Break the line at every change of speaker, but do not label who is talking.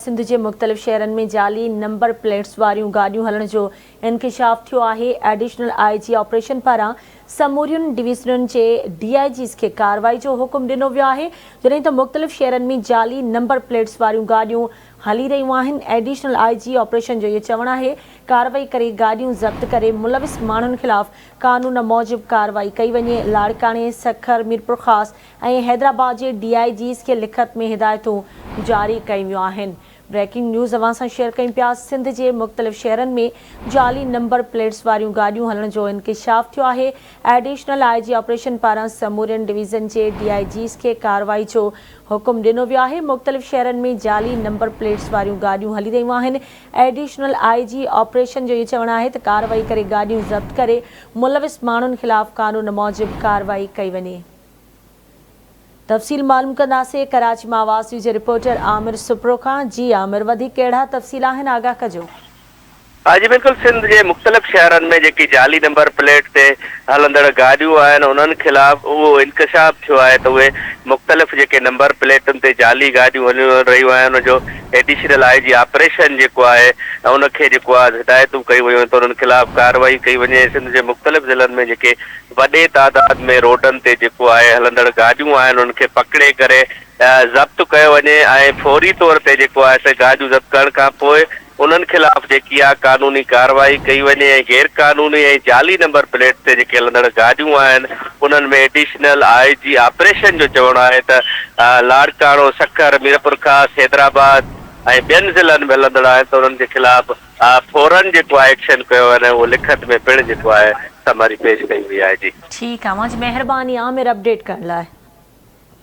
सिंध जे मुख़्तलिफ़ शहरनि में जाली नंबर प्लेट्स वारियूं गाॾियूं हलण जो इंकिशाफ थियो आहे। एडिशनल आईजी ऑपरेशन पारां समूरियुनि डिवीज़नुनि जे डीआईजीज़ खे कार्रवाई जो हुकुम ॾिनो वियो आहे, जॾहिं त मुख़्तलिफ़ शहरनि में जाली नंबर प्लेट्स वारियूं गाॾियूं हली रहियूं आहिनि। एडिशनल आईजी ऑपरेशन जो इहो चवणु आहे, कार्रवाई करे गाॾियूं ज़ब्त करे मुलविस माण्हुनि ख़िलाफ़ कानून मूजिबि कार्रवाई कई वञे। लाड़काणे, सखर, मीरपुर ख़ास ऐं हैदराबाद जे डीआईजीज़ खे लिखत में हिदायतूं जारी कई वियूं आहिनि। ब्रेकिंग न्यूज़ अवां सां शेयर कयूं पिया। सिंध जे मुख़्तलिफ़ शहरनि में जाली नंबर प्लेट्स वारियूं गाॾियूं हलण जो इंकिशाफ थियो आहे। एडिशनल आईजी ऑपरेशन पारां समूरियुनि डिवीज़न जे डीआईजीज़ खे कार्रवाई जो हुकुम ॾिनो वियो आहे। मुख़्तलिफ़ शहरनि में जाली नंबर प्लेट्स वारियूं गाॾियूं हली रहियूं आहिनि। एडिशनल आईजी ऑपरेशन जो इहो चवणु आहे त कार्रवाई करे गाॾियूं ज़ब्त करे मुलविस माण्हुनि ख़िलाफ़ कानून मूजिबि कार्रवाई कई वञे। तफ़सील मालूम कंदासीं कराची मां आवाज़ न्यूज़ जे रिपोर्टर आमिर सुप्रो खां। जी आमिर, वधीक कहिड़ा तफ़सील आहिनि, आगाह कजो।
हाँ जी बिल्कुल, सिंध जे मुख़्तलिफ़ शहरनि में जेकी जाली नंबर प्लेट ते हलंदड़ गाॾियूं आहिनि उन्हनि ख़िलाफ़ उहो इंकिशाफ थियो आहे त उहे मुख़्तलिफ़ जेके नंबर प्लेटुनि ते जाली गाॾियूं हली रहियूं आहिनि उनजो एडिशनल आईजी ऑपरेशन जेको आहे उनखे जेको आहे हिदायतूं कयूं वयूं त उन्हनि ख़िलाफ़ कार्रवाई कई वञे। सिंध जे मुख़्तलिफ़ ज़िलनि में जेके वॾे तादाद में रोडनि ते जेको आहे हलंदड़ गाॾियूं आहिनि उनखे पकिड़े करे ज़ब्त कयो वञे ऐं फौरी तौर ते जेको आहे से गाॾियूं ज़ब्त करण खां पोइ उन्हनि ख़िलाफ़ जेकी आहे कानूनी कार्रवाई कई वञे ऐं गैर कानूनी ऐं जाली नंबर प्लेट ते जेके हलंदड़ गाॾियूं आहिनि उन्हनि में एडिशनल आईजी ऑपरेशन जो चवणु आहे त लाड़काणो, सखर, मीरपुर ख़ास, हैदराबाद ऐं ॿियनि ज़िलनि में हलंदड़ आहिनि त उन्हनि जे ख़िलाफ़ फौरन जेको आहे एक्शन कयो वञे। उहो लिखत में पिणु जेको आहे समरी पेश कई वई आहे। जी
ठीकु आहे, मुंहिंजी महिरबानी आमिर अपडेट करण लाइ।